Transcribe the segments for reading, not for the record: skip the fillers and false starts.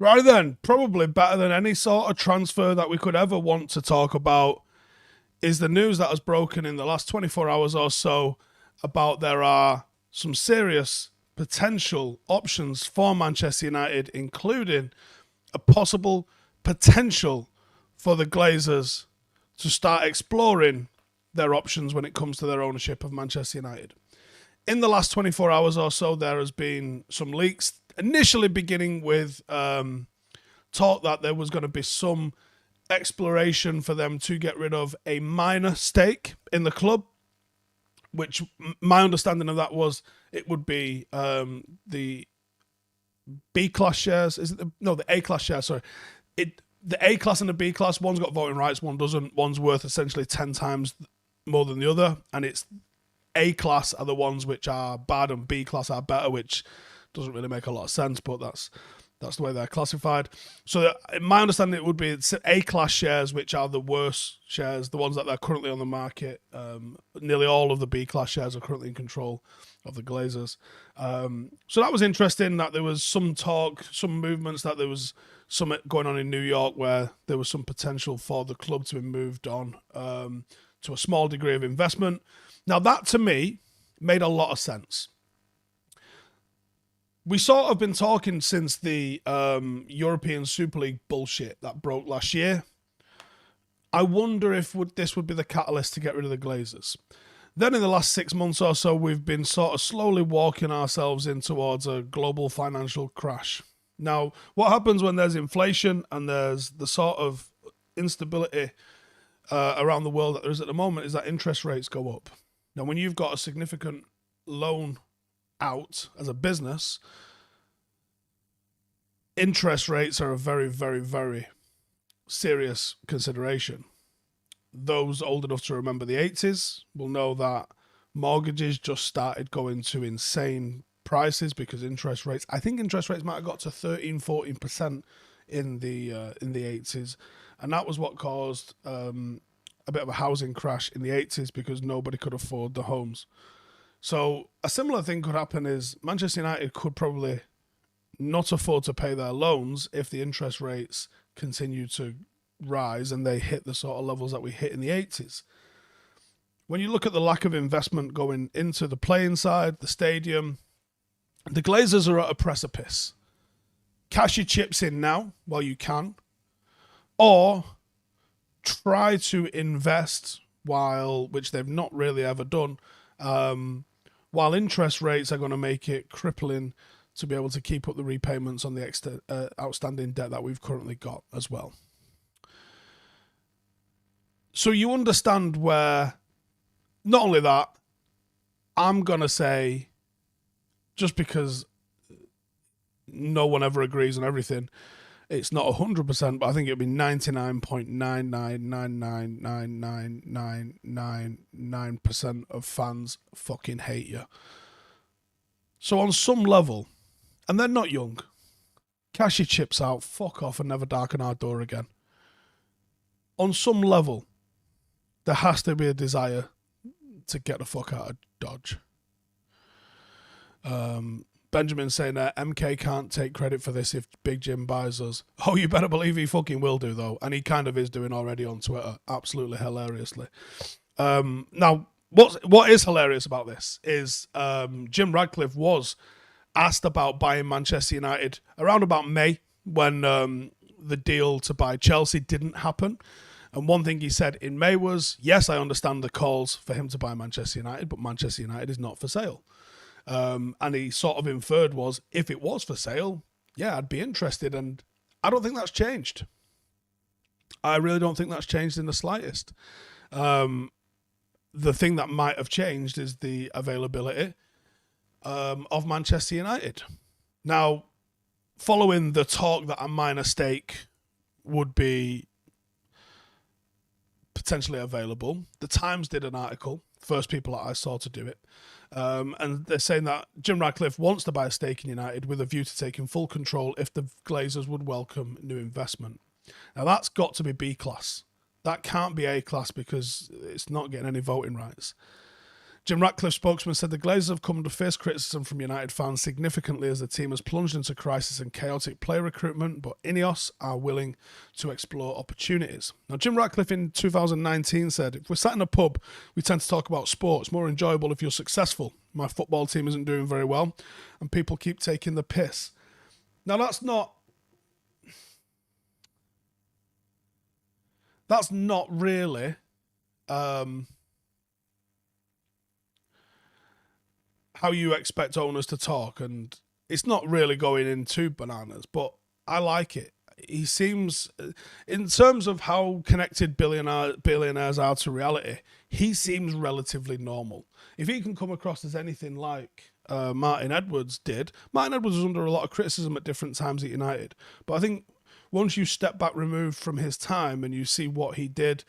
Right then, probably better than any sort of transfer that we could ever want to talk about is the news that has broken in the last 24 hours or so about there are some serious potential options for Manchester United, including a possible potential for the Glazers to start exploring their options when it comes to their ownership of Manchester United. In the last 24 hours or so, there has been some leaks, initially beginning with talk that there was going to be some exploration for them to get rid of a minor stake in the club, which my understanding of that was it would be the B-class shares. Is it the A-class shares, sorry. The A-class and the B-class, one's got voting rights, one doesn't. One's worth essentially 10 times more than the other, and it's A-class are the ones which are bad and B-class are better, which doesn't really make a lot of sense, but that's the way they're classified. So my understanding it would be A-class shares, which are the worst shares, the ones that are currently on the market. Nearly all of the B-class shares are currently in control of the Glazers. So that was interesting that there was some talk, some movements, that there was something going on in New York where there was some potential for the club to be moved on to a small degree of investment. Now that to me made a lot of sense. We sort of been talking since the European Super League bullshit that broke last year. I wonder if this would be the catalyst to get rid of the Glazers. Then in the last 6 months or so, we've been sort of slowly walking ourselves in towards a global financial crash. Now, what happens when there's inflation and there's the sort of instability around the world that there is at the moment is that interest rates go up. Now, when you've got a significant loan out as a business, interest rates are a very, very, very serious consideration. Those old enough to remember the 80s will know that mortgages just started going to insane prices because interest rates, I think interest rates might have got to 13-14% in the 80s, and that was what caused a bit of a housing crash in the 80s because nobody could afford the homes. So a similar thing could happen is Manchester United could probably not afford to pay their loans if the interest rates continue to rise and they hit the sort of levels that we hit in the 80s. When you look at the lack of investment going into the playing side, the stadium, the Glazers are at a precipice. Cash your chips in now while you can, or try to invest which they've not really ever done, while interest rates are going to make it crippling to be able to keep up the repayments on the outstanding debt that we've currently got as well. So you understand where, not only that, I'm going to say, just because no one ever agrees on everything, it's not 100%, but I think it'll be 99.999999999% of fans fucking hate you. So on some level, and they're not young, cash your chips out, fuck off and never darken our door again. On some level, there has to be a desire to get the fuck out of Dodge. Benjamin saying that MK can't take credit for this if Big Jim buys us. Oh, you better believe he fucking will do, though. And he kind of is doing already on Twitter. Absolutely hilariously. Now, what is hilarious about this is Jim Ratcliffe was asked about buying Manchester United around about May when the deal to buy Chelsea didn't happen. And one thing he said in May was, yes, I understand the calls for him to buy Manchester United, but Manchester United is not for sale. And he sort of inferred was, if it was for sale, yeah, I'd be interested. And I don't think that's changed. I really don't think that's changed in the slightest. The thing that might have changed is the availability of Manchester United. Now, following the talk that a minor stake would be potentially available, the Times did an article, first people that I saw to do it, and they're saying that Jim Ratcliffe wants to buy a stake in United with a view to taking full control if the Glazers would welcome new investment. Now that's got to be B-class. That can't be A-class because it's not getting any voting rights. Jim Ratcliffe, spokesman, said the Glazers have come under fierce criticism from United fans significantly as the team has plunged into crisis and chaotic player recruitment, but Ineos are willing to explore opportunities. Now, Jim Ratcliffe in 2019 said, if we're sat in a pub, we tend to talk about sport. It's more enjoyable if you're successful. My football team isn't doing very well, and people keep taking the piss. Now, that's not really how you expect owners to talk, and it's not really going into bananas, but I like it. He seems, in terms of how connected billionaires are to reality, he seems relatively normal. If he can come across as anything like Martin Edwards did, Martin Edwards was under a lot of criticism at different times at United, but I think once you step back removed from his time and you see what he did,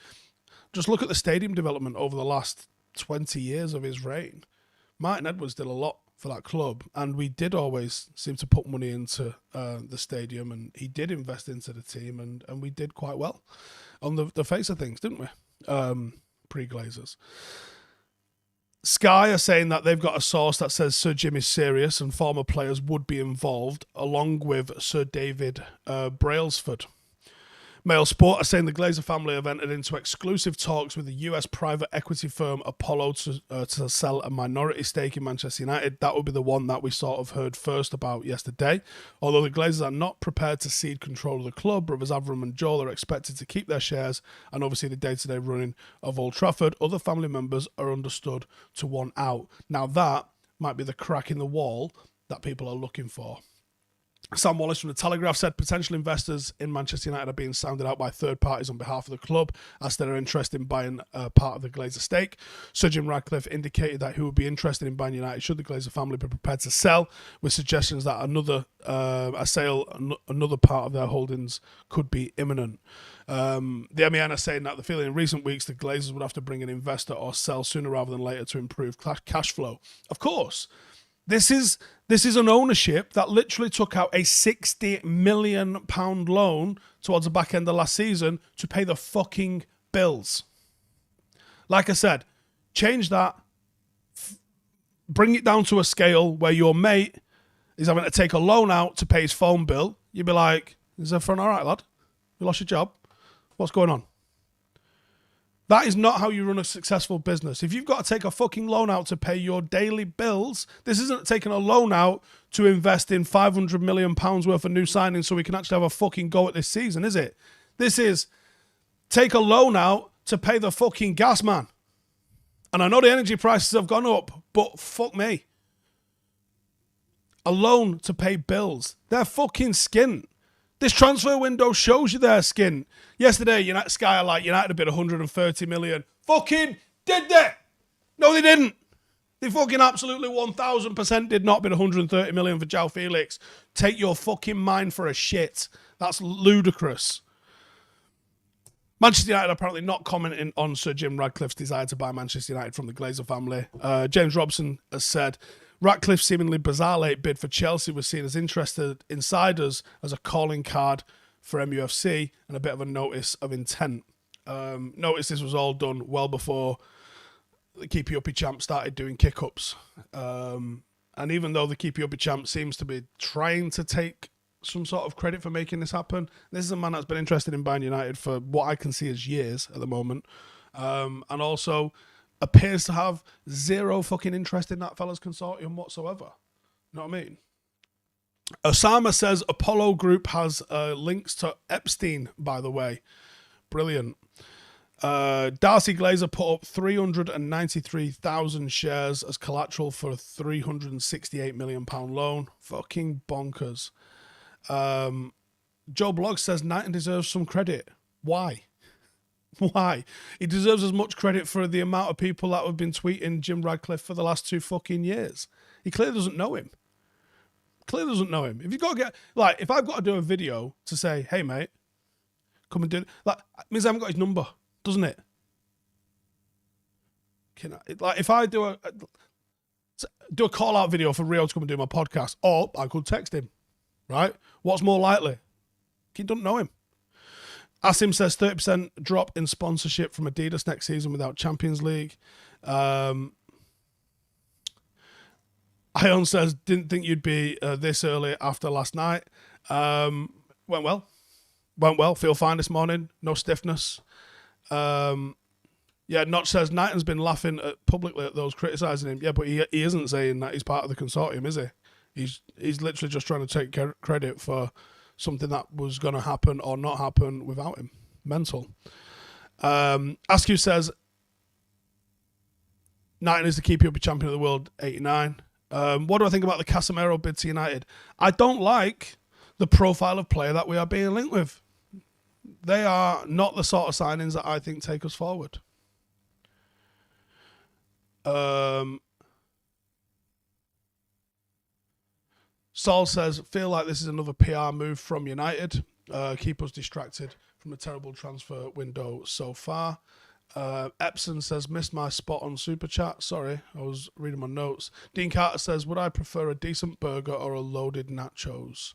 just look at the stadium development over the last 20 years of his reign. Martin Edwards did a lot for that club, and we did always seem to put money into the stadium, and he did invest into the team, and we did quite well on the face of things, didn't we? Pre-Glazers. Sky are saying that they've got a source that says Sir Jim is serious and former players would be involved, along with Sir David Brailsford. Mail Sport are saying the Glazer family have entered into exclusive talks with the US private equity firm Apollo to sell a minority stake in Manchester United. That would be the one that we sort of heard first about yesterday. Although the Glazers are not prepared to cede control of the club, brothers Avram and Joel are expected to keep their shares and obviously the day-to-day running of Old Trafford. Other family members are understood to want out. Now that might be the crack in the wall that people are looking for. Sam Wallace from The Telegraph said potential investors in Manchester United are being sounded out by third parties on behalf of the club as they're interested in buying part of the Glazer stake. Sir Jim Ratcliffe indicated that he would be interested in buying United should the Glazer family be prepared to sell, with suggestions that another part of their holdings could be imminent. The MEN are saying that the feeling in recent weeks the Glazers would have to bring an investor or sell sooner rather than later to improve cash flow. Of course. This is an ownership that literally took out a £60 million loan towards the back end of last season to pay the fucking bills. Like I said, change that, bring it down to a scale where your mate is having to take a loan out to pay his phone bill. You'd be like, is everything all right, lad? You lost your job? What's going on? That is not how you run a successful business. If you've got to take a fucking loan out to pay your daily bills, this isn't taking a loan out to invest in £500 million worth of new signings so we can actually have a fucking go at this season, is it? This is take a loan out to pay the fucking gas man. And I know the energy prices have gone up, but fuck me. A loan to pay bills. They're fucking skint. This transfer window shows you their skin. Yesterday, Sky are like, United bid 130 million. Fucking did they? No, they didn't. They fucking absolutely 1000% did not bid 130 million for João Felix. Take your fucking mind for a shit. That's ludicrous. Manchester United apparently not commenting on Sir Jim Ratcliffe's desire to buy Manchester United from the Glazer family. James Robson has said, Ratcliffe's seemingly bizarre late bid for Chelsea was seen as interested insiders as a calling card for MUFC and a bit of a notice of intent. Notice this was all done well before the Keepy Uppy champ started doing kick-ups. And even though the Keepy Uppy champ seems to be trying to take some sort of credit for making this happen, this is a man that's been interested in buying United for what I can see as years at the moment. And also appears to have zero fucking interest in that fella's consortium whatsoever. You know what I mean? Osama says Apollo Group has links to Epstein, by the way. Brilliant. Darcy Glazer put up 393,000 shares as collateral for a £368 million loan. Fucking bonkers. Joe Bloggs says Knighton deserves some credit. Why? Why? He deserves as much credit for the amount of people that have been tweeting Jim Ratcliffe for the last 2 fucking years. He clearly doesn't know him. Clearly doesn't know him. If you've got to if I've got to do a video to say, hey mate, come and do it, it means I haven't got his number, doesn't it? If I do a call out video for Rio to come and do my podcast, or I could text him, right? What's more likely? He doesn't know him. Asim says 30% drop in sponsorship from Adidas next season without Champions League. Ion says, didn't think you'd be this early after last night. Went well. Feel fine this morning. No stiffness. Notch says, Knighton's been laughing publicly at those criticising him. Yeah, but he isn't saying that he's part of the consortium, is he? He's literally just trying to take credit for something that was going to happen or not happen without him. Mental. Askew says, Knighton is the KPOP champion of the world, 89. What do I think about the Casemiro bid to United? I don't like the profile of player that we are being linked with. They are not the sort of signings that I think take us forward. Saul says, feel like this is another PR move from United. Keep us distracted from a terrible transfer window so far. Epson says, missed my spot on Super Chat. Sorry, I was reading my notes. Dean Carter says, would I prefer a decent burger or a loaded nachos?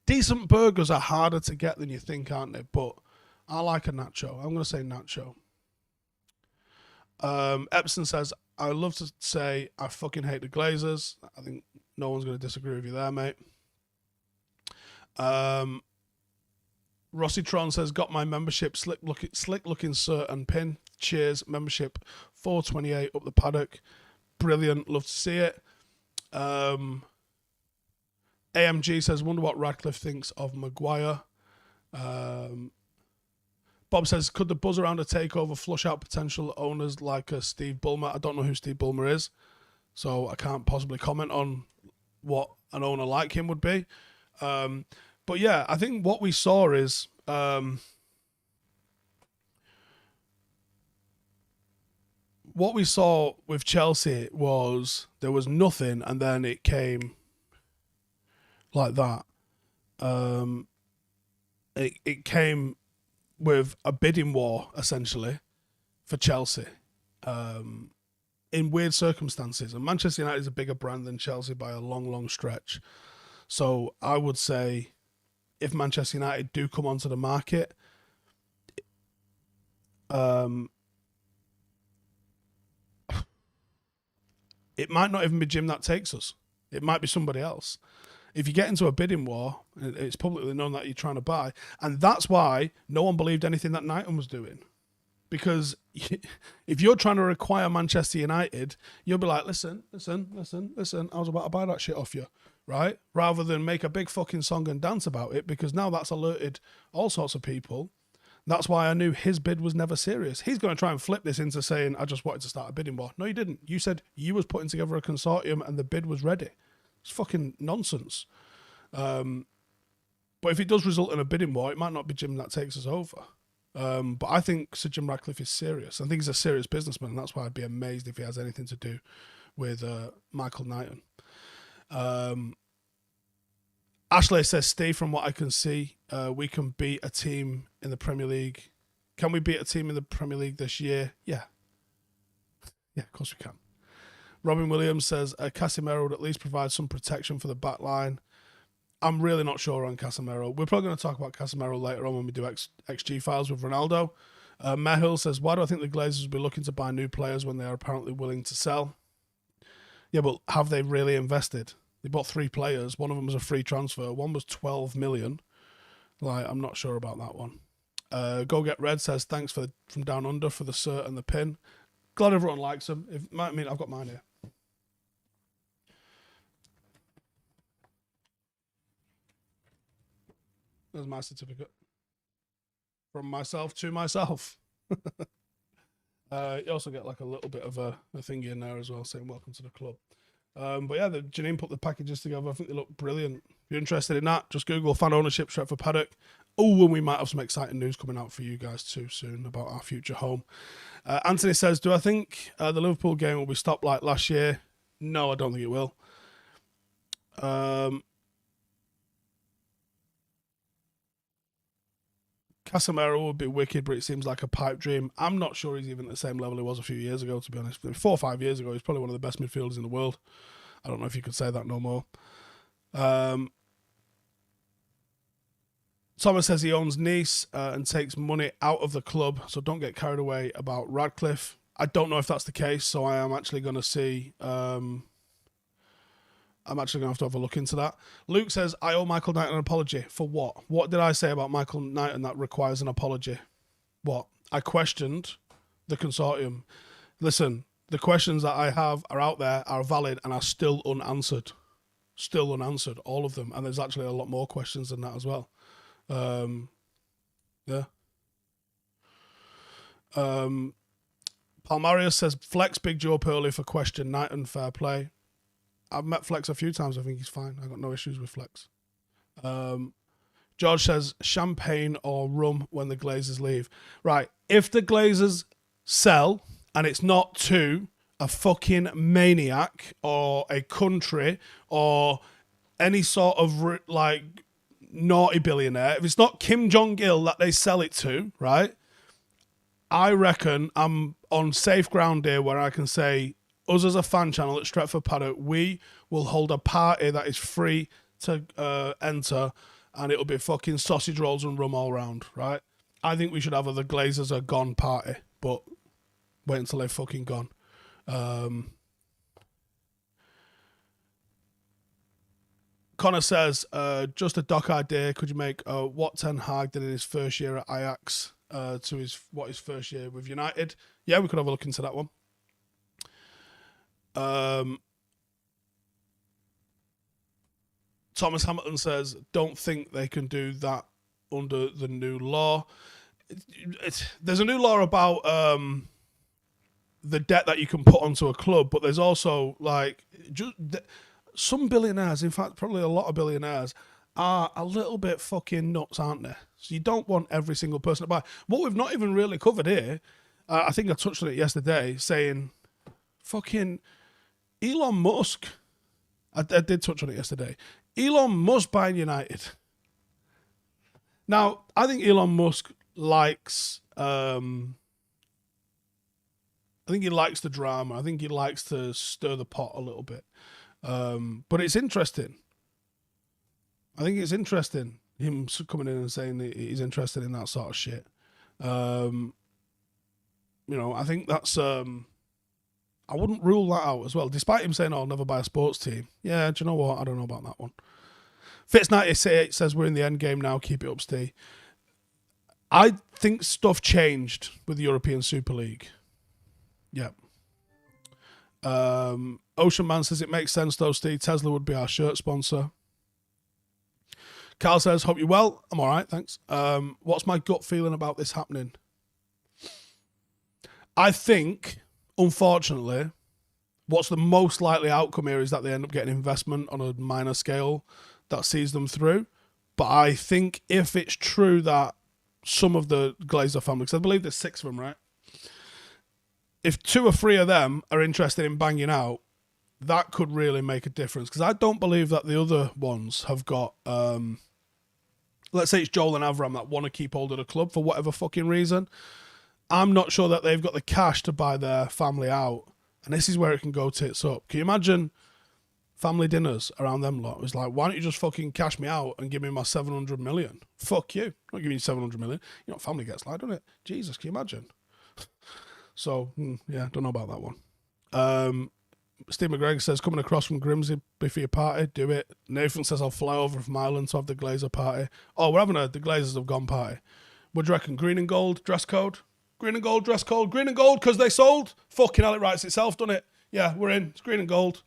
Decent burgers are harder to get than you think, aren't they? But I like a nacho. I'm going to say nacho. Epson says, I would love to say I fucking hate the Glazers. I think no one's going to disagree with you there, mate. Rossitron says, got my membership, slick looking shirt and pin. Cheers, membership 428 up the paddock. Brilliant, love to see it. AMG says, wonder what Ratcliffe thinks of Maguire. Bob says, could the buzz around a takeover flush out potential owners like Steve Ballmer? I don't know who Steve Ballmer is, so I can't possibly comment on what an owner like him would be. But yeah, I think what we saw is what we saw with Chelsea was there was nothing and then it came like that. It came with a bidding war, essentially, for Chelsea in weird circumstances. And Manchester United is a bigger brand than Chelsea by a long, long stretch. So I would say if Manchester United do come onto the market, it might not even be Jim that takes us. It might be somebody else. If you get into a bidding war, it's publicly known that you're trying to buy. And that's why no one believed anything that Knighton was doing. Because if you're trying to require Manchester United, you'll be like, listen, I was about to buy that shit off you, right? Rather than make a big fucking song and dance about it, because now that's alerted all sorts of people. That's why I knew his bid was never serious. He's going to try and flip this into saying, I just wanted to start a bidding war. No, you didn't. You said you was putting together a consortium and the bid was ready. It's fucking nonsense. But if it does result in a bidding war, it might not be Jim that takes us over. But I think Sir Jim Ratcliffe is serious. I think he's a serious businessman, and that's why I'd be amazed if he has anything to do with Michael Knighton. Ashley says, Steve, from what I can see, we can beat a team in the Premier League. Can we beat a team in the Premier League this year? Yeah. Yeah, of course we can. Robin Williams says, Casemiro would at least provide some protection for the back line. I'm really not sure on Casemiro. We're probably going to talk about Casemiro later on when we do XG files with Ronaldo. Mehul says, why do I think the Glazers will be looking to buy new players when they are apparently willing to sell? Yeah, but have they really invested? They bought 3 players. One of them was a free transfer. One was 12 million. Like, I'm not sure about that one. Go Get Red says, thanks from Down Under for the cert and the pin. Glad everyone likes them. I've got mine here. There's my certificate. From myself to myself. You also get like a little bit of a thingy in there as well saying welcome to the club. But yeah, Janine put the packages together. I think they look brilliant. If you're interested in that, just Google fan ownership Stretford Paddock. Oh, and we might have some exciting news coming out for you guys too soon about our future home. Anthony says, do I think the Liverpool game will be stopped like last year? No, I don't think it will. Casemiro would be wicked, but it seems like a pipe dream. I'm not sure he's even at the same level he was a few years ago, to be honest. 4 or 5 years ago, he's probably one of the best midfielders in the world. I don't know if you could say that no more. Thomas says he owns Nice and takes money out of the club, so don't get carried away about Ratcliffe. I don't know if that's the case, so I am actually going to see. I'm actually going to have a look into that. Luke says, I owe Michael Knighton an apology. For what? What did I say about Michael Knighton that requires an apology? What? I questioned the consortium. Listen, the questions that I have are out there, are valid, and are still unanswered. Still unanswered, all of them. And there's actually a lot more questions than that as well. Yeah. Palmarius says, Flex Big Joe Pearly for question, Knighton, fair play. I've met Flex a few times. I think he's fine. I got no issues with Flex. George says, champagne or rum when the Glazers leave. Right. If the Glazers sell and it's not to a fucking maniac or a country or any sort of like naughty billionaire, if it's not Kim Jong-il that they sell it to, right? I reckon I'm on safe ground here where I can say, us as a fan channel at Stretford Paddock, we will hold a party that is free to enter, and it'll be fucking sausage rolls and rum all round, right? I think we should have a The Glazers Are Gone party, but wait until they're fucking gone. Connor says, just a doc idea, could you make what Ten Hag did in his first year at Ajax to his first year with United? Yeah, we could have a look into that one. Thomas Hamilton says, don't think they can do that under the new law. There's a new law about the debt that you can put onto a club, but there's also like some billionaires, in fact probably a lot of billionaires, are a little bit fucking nuts, aren't they? So you don't want every single person to buy. What we've not even really covered here, I think I touched on it yesterday, saying fucking Elon Musk. I did touch on it yesterday. Elon Musk buying United. Now, I think Elon Musk likes I think he likes the drama. I think he likes to stir the pot a little bit. But it's interesting. I think it's interesting, him coming in and saying that he's interested in that sort of shit. You know, I think that's... I wouldn't rule that out as well, despite him saying, I'll never buy a sports team. Yeah, do you know what? I don't know about that one. Fitz98 says, we're in the end game now. Keep it up, Steve. I think stuff changed with the European Super League. Yeah. Ocean Man says, it makes sense though, Steve. Tesla would be our shirt sponsor. Carl says, hope you're well. I'm all right, thanks. What's my gut feeling about this happening? I think, unfortunately, what's the most likely outcome here is that they end up getting investment on a minor scale that sees them through. But I think if it's true that some of the Glazer family, because I believe there's 6 of them, right? If 2 or 3 of them are interested in banging out, that could really make a difference. Because I don't believe that the other ones have got, let's say it's Joel and Avram that want to keep hold of the club for whatever fucking reason. I'm not sure that they've got the cash to buy their family out. And this is where it can go tits up. Can you imagine family dinners around them lot? It's like, why don't you just fucking cash me out and give me my 700 million? Fuck you. I'm not giving you 700 million. You know what family gets like, doesn't it? Jesus, can you imagine? So, yeah, don't know about that one. Steve McGregor says, coming across from Grimsby for your party, do it. Nathan says, I'll fly over from Ireland to have the Glazer party. Oh, we're having the Glazers have gone party. What do you reckon? Green and gold dress code? Green and gold dress code? Green and gold because they sold? Fucking hell, it writes itself, doesn't it? Yeah, we're in. It's green and gold.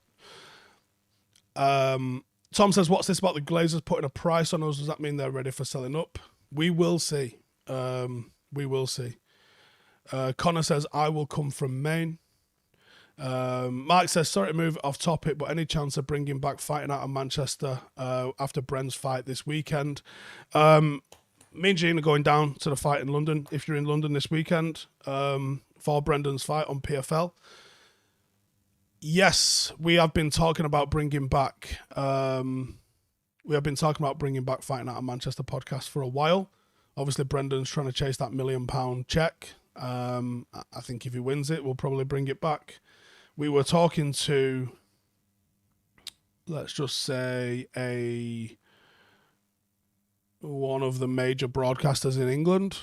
Tom says, what's this about the Glazers putting a price on us? Does that mean they're ready for selling up? We will see. We will see. Connor says, I will come from Maine. Mark says, sorry to move off topic, but any chance of bringing back fighting out of Manchester after Bren's fight this weekend? Me and Gene are going down to the fight in London, if you're in London this weekend, for Brendan's fight on PFL. Yes, we have been talking about bringing back fighting out of Manchester podcast for a while. Obviously, Brendan's trying to chase that £1 million check. I think if he wins it, we'll probably bring it back. We were talking to, let's just say, one of the major broadcasters in England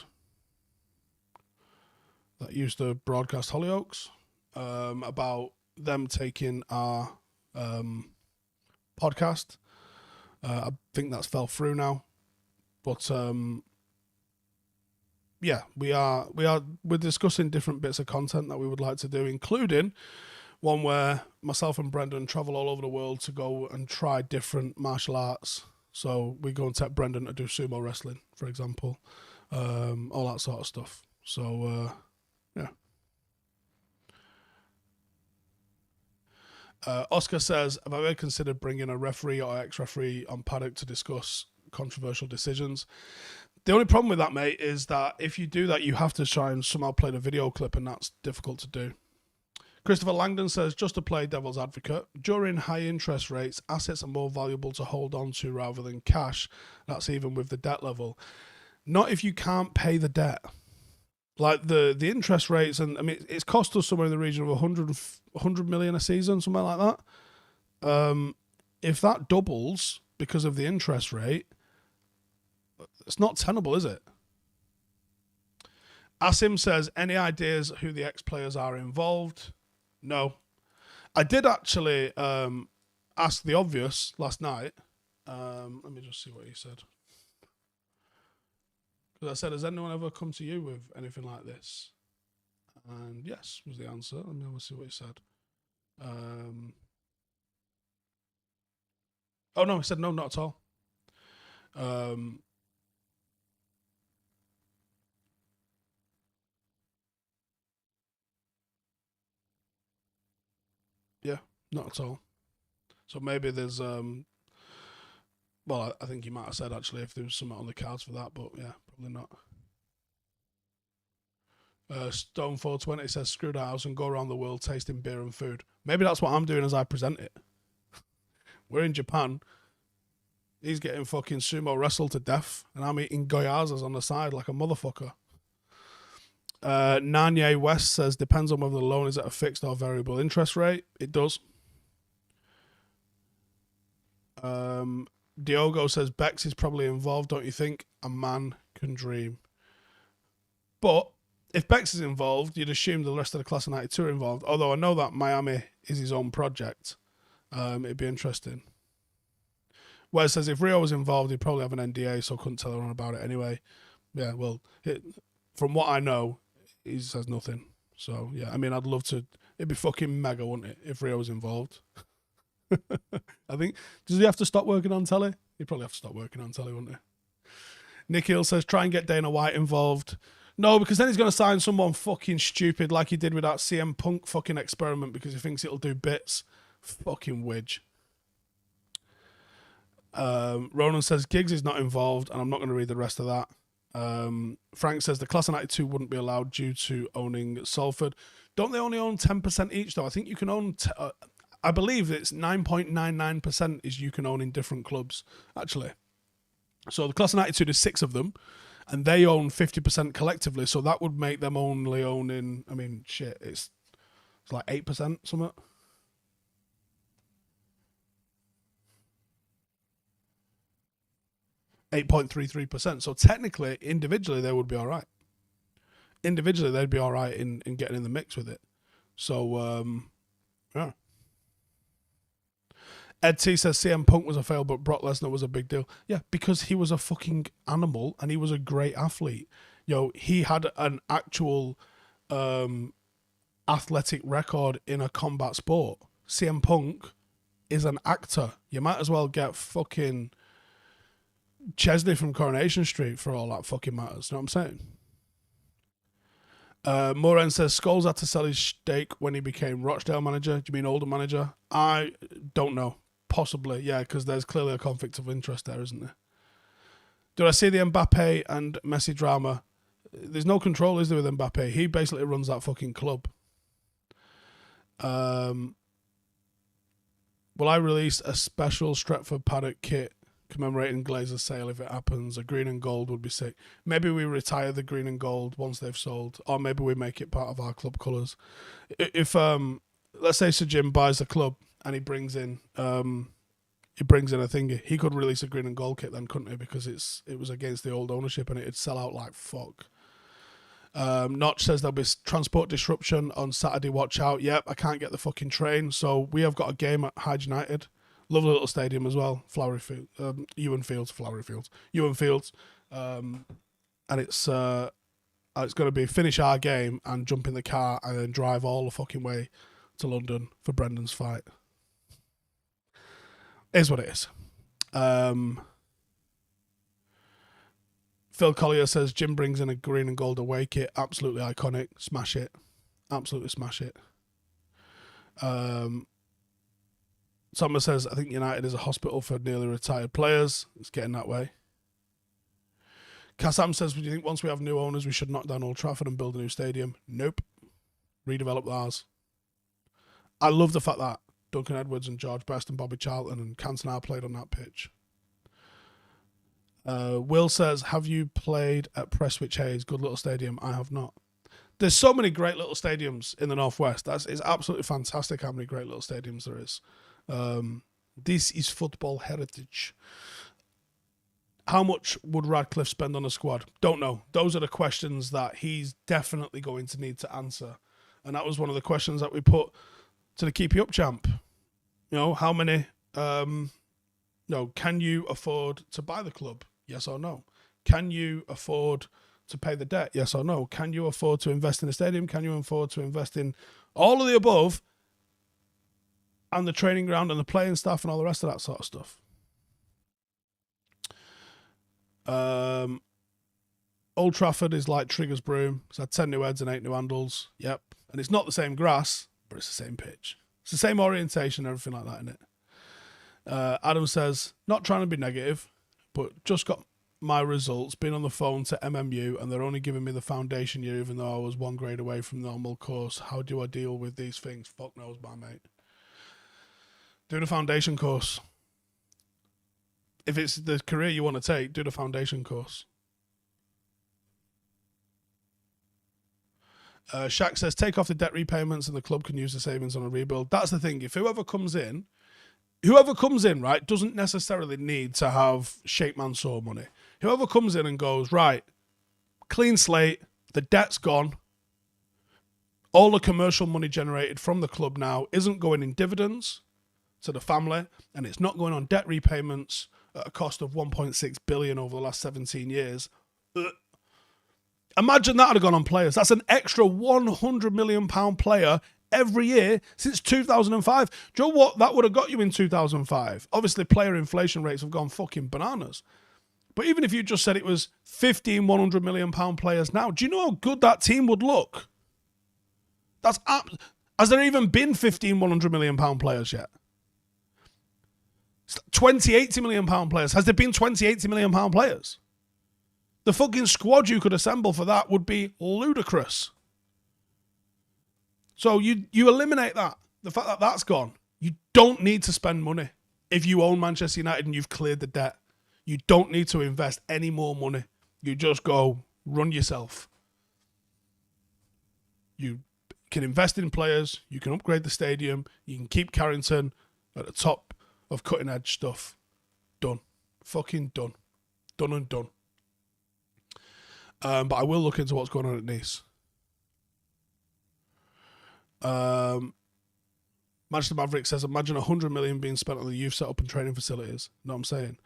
that used to broadcast Hollyoaks, about them taking our podcast. I think that's fell through now, but yeah, we're discussing different bits of content that we would like to do, including one where myself and Brendan travel all over the world to go and try different martial arts. So we go and take Brendan to do sumo wrestling, for example, all that sort of stuff. So yeah. Oscar says, have I ever considered bringing a referee or ex-referee on paddock to discuss controversial decisions? The only problem with that, mate, is that if you do that, you have to try and somehow play the video clip, and that's difficult to do. Christopher Langdon says, just to play devil's advocate, during high interest rates, assets are more valuable to hold on to rather than cash. That's even with the debt level. Not if you can't pay the debt. Like the interest rates, and I mean, it's cost us somewhere in the region of 100 million a season, something like that. If that doubles because of the interest rate, it's not tenable, is it? Asim says, any ideas who the ex-players are involved? No. I did actually ask the obvious last night. Let me just see what he said. Because I said, has anyone ever come to you with anything like this? And yes, was the answer. Let me see what he said. Oh, no, he said no, not at all. Yeah, not at all. So maybe there's well, I think you might have said actually if there was something on the cards for that, but yeah, probably not. Stone 420 says, screw the house and go around the world tasting beer and food. Maybe that's what I'm doing as I present it. We're in Japan. He's getting fucking sumo wrestled to death, and I'm eating goyazas on the side like a motherfucker. Nanye West says, depends on whether the loan is at a fixed or variable interest rate. It does. Diogo says, Bex is probably involved, don't you think? A man can dream. But if Bex is involved, you'd assume the rest of the class of 92 are involved. Although I know that Miami is his own project. It'd be interesting. Wes says, if Rio was involved, he'd probably have an NDA, so I couldn't tell everyone about it anyway. Yeah, well, from what I know, he says nothing. So, yeah, I mean, I'd love to. It'd be fucking mega, wouldn't it, if Rio was involved? I think, does he have to stop working on telly? He'd probably have to stop working on telly, wouldn't he? Nick Hill says, try and get Dana White involved. No, because then he's going to sign someone fucking stupid like he did with that CM Punk fucking experiment because he thinks it'll do bits. Fucking widge. Ronan says, Giggs is not involved, and I'm not going to read the rest of that. Frank says, the class of 92 wouldn't be allowed due to owning Salford. Don't they only own 10% each, though? I think you can own... I believe it's 9.99% is you can own in different clubs, actually. So the class of 92, there's 6 of them, and they own 50% collectively, so that would make them only owning... I mean, shit, it's like 8%, something. .33%. So technically, individually, they would be all right. Individually, they'd be all right in getting in the mix with it. So, yeah. Ed T says CM Punk was a fail, but Brock Lesnar was a big deal. Yeah, because he was a fucking animal and he was a great athlete. He had an actual athletic record in a combat sport. CM Punk is an actor. You might as well get fucking Chesney from Coronation Street for all that fucking matters. You know what I'm saying? Moran says Scholes had to sell his stake when he became Rochdale manager. Do you mean older manager? I don't know. Possibly, yeah, because there's clearly a conflict of interest there, isn't there? Did I see the Mbappe and Messi drama? There's no control, is there, with Mbappe? He basically runs that fucking club. Will I release a special Stretford paddock kit commemorating Glazer's sale if it happens? A green and gold would be sick. Maybe we retire the green and gold once they've sold, or maybe we make it part of our club colours. If let's say Sir Jim buys the club and he brings in he brings in a thingy. He could release a green and gold kit then, couldn't he? Because it was against the old ownership and it'd sell out like fuck. Notch says there'll be transport disruption on Saturday. Watch out. Yep, I can't get the fucking train. So we have got a game at Hyde United. Lovely little stadium as well. Flowery Field, Ewan Fields. And it's going to be finish our game and jump in the car and then drive all the fucking way to London for Brendan's fight. Is what it is. Phil Collier says Jim brings in a green and gold away kit. Absolutely iconic. Smash it. Absolutely smash it. Thomas says, I think United is a hospital for nearly retired players. It's getting that way. Kassam says, do you think once we have new owners, we should knock down Old Trafford and build a new stadium? Nope. Redevelop ours. I love the fact that Duncan Edwards and George Best and Bobby Charlton and Cantona played on that pitch. Will says, have you played at Prestwich Hayes? Good little stadium. I have not. There's so many great little stadiums in the Northwest. It's absolutely fantastic how many great little stadiums there is. This is football heritage. How much would Ratcliffe spend on a squad? Don't know. Those are the questions that he's definitely going to need to answer. And that was one of the questions that we put to the Keep You Up champ. You know, how many... can you afford to buy the club? Yes or no? Can you afford to pay the debt? Yes or no? Can you afford to invest in a stadium? Can you afford to invest in all of the above and the training ground and the playing staff and all the rest of that sort of stuff? Old Trafford is like Trigger's broom. It's had 10 new heads and 8 new handles. Yep. And it's not the same grass, but it's the same pitch. It's the same orientation, everything like that, isn't it? Adam says, not trying to be negative, but just got my results, been on the phone to MMU, and they're only giving me the foundation year, even though I was 1 grade away from normal course. How do I deal with these things? Fuck knows, my mate. Do the foundation course. If it's the career you want to take, do the foundation course. Shaq says, take off the debt repayments and the club can use the savings on a rebuild. That's the thing. If whoever comes in, right, doesn't necessarily need to have Sheikh Mansour money. Whoever comes in and goes, right, clean slate, the debt's gone, all the commercial money generated from the club now isn't going in dividends to the family, and it's not going on debt repayments at a cost of 1.6 billion over the last 17 years. Imagine that had gone on players. That's an extra £100 million player every year since 2005. Do you know what that would have got you in 2005? Obviously, player inflation rates have gone fucking bananas. But even if you just said it was 15 £100 million players now, do you know how good that team would look? Has there even been 15 £100 million players yet? 20 £80 million players. Has there been 20 £80 million players? The fucking squad you could assemble for that would be ludicrous. So you eliminate that. The fact that that's gone. You don't need to spend money. If you own Manchester United and you've cleared the debt, you don't need to invest any more money. You just go run yourself. You can invest in players. You can upgrade the stadium. You can keep Carrington at the top of cutting edge stuff. Done. Fucking done. Done and done. But I will look into what's going on at Nice. Manchester Maverick says, imagine 100 million being spent on the youth setup and training facilities. Know what I'm saying?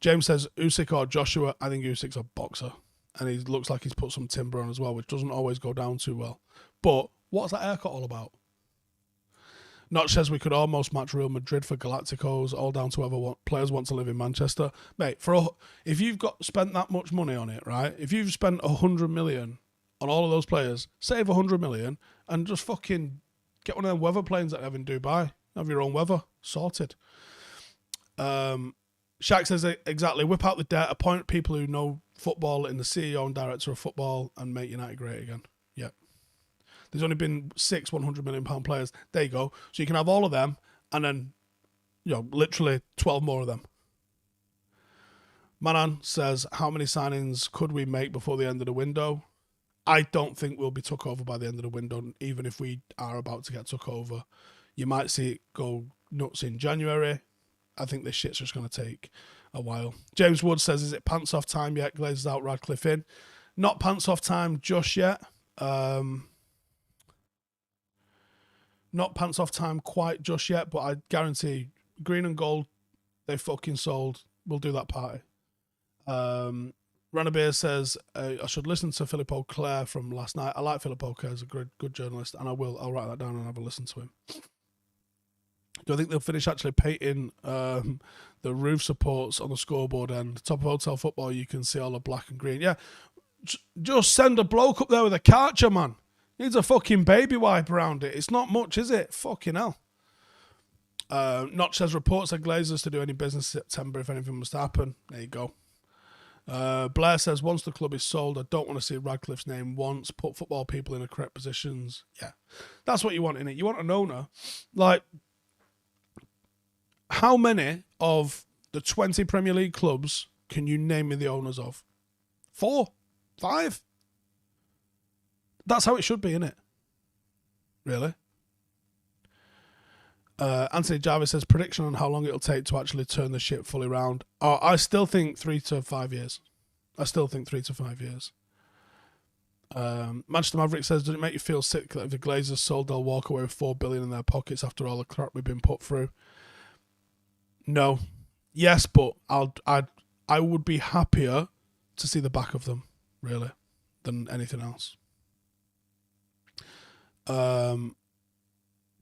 James says, Usyk or Joshua. I think Usyk's a boxer. And he looks like he's put some timber on as well, which doesn't always go down too well. But what's that haircut all about? Notch says we could almost match Real Madrid for Galacticos, all down to whether players want to live in Manchester. Mate, if you've spent that much money on it, right? If you've spent 100 million on all of those players, save 100 million and just fucking get one of them weather planes that they have in Dubai. Have your own weather. Sorted. Shaq says exactly, whip out the debt, appoint people who know football in the CEO and director of football and make United great again. Yep. There's only been 6 £100 million players. There you go. So you can have all of them and then, literally 12 more of them. Manan says, how many signings could we make before the end of the window? I don't think we'll be took over by the end of the window, even if we are about to get took over. You might see it go nuts in January. I think this shit's just going to take a while. James Wood says, is it pants off time yet? Glazers out, Radcliffe in. Not pants off time just yet. Not pants off time quite just yet, but I guarantee green and gold, they fucking sold. We'll do that party. Ranabir says, I should listen to Philip Auclair from last night. I like Philip Auclair, he's a good journalist, and I'll write that down and have a listen to him. Do I think they'll finish actually painting the roof supports on the scoreboard end? Top of Hotel Football, you can see all the black and green. Yeah, just send a bloke up there with a Karcher, man. Needs a fucking baby wipe around it. It's not much, is it? Fucking hell. Notch says, reports at Glazers to do any business in September if anything must happen. There you go. Blair says, once the club is sold, I don't want to see Radcliffe's name once. Put football people in the correct positions. Yeah, that's what you want in it. You want an owner. Like, how many of the 20 Premier League clubs can you name me the owners of? 4? 5? That's how it should be, innit? Really? Anthony Jarvis says, prediction on how long it'll take to actually turn the ship fully round. Oh, I still think 3 to 5 years. Manchester Maverick says, does it make you feel sick that if the Glazers sold, they'll walk away with $4 billion in their pockets after all the crap we've been put through? No. Yes, but I would be happier to see the back of them, really, than anything else.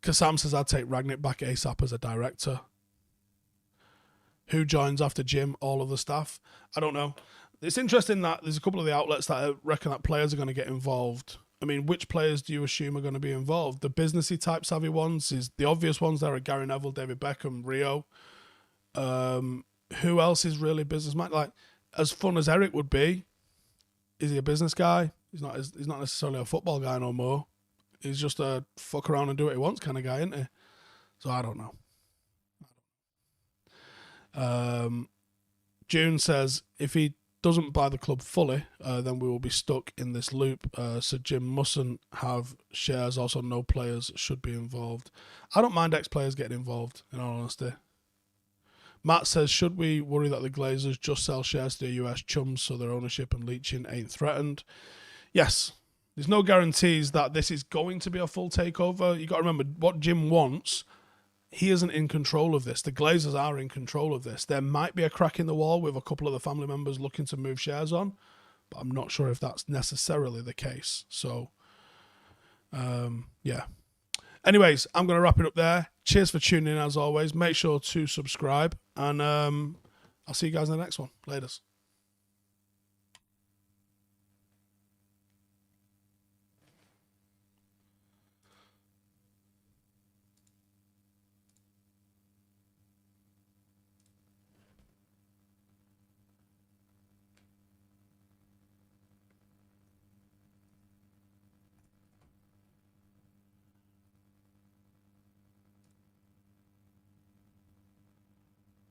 Kasam says, I'd take Ragnick back ASAP as a director. Who joins after Jim? All of the staff? I don't know. It's interesting that there's a couple of the outlets that reckon that players are going to get involved. I mean, which players do you assume are going to be involved? The businessy type savvy ones, is the obvious ones there are Gary Neville, David Beckham, Rio. Who else is really businessman? Like, as fun as Eric would be, is he a business guy? He's not necessarily a football guy no more. He's just a fuck around and do what he wants kind of guy, isn't he? So I don't know. June says, if he doesn't buy the club fully, then we will be stuck in this loop. So Jim mustn't have shares. Also, no players should be involved. I don't mind ex-players getting involved, in all honesty. Matt says, should we worry that the Glazers just sell shares to the US chums so their ownership and leeching ain't threatened? Yes. There's no guarantees that this is going to be a full takeover. You got to remember what Jim wants. He isn't in control of this. The Glazers are in control of this. There might be a crack in the wall with a couple of the family members looking to move shares on, but I'm not sure if that's necessarily the case. So, yeah. Anyways, I'm going to wrap it up there. Cheers for tuning in as always. Make sure to subscribe, and I'll see you guys in the next one. Laters.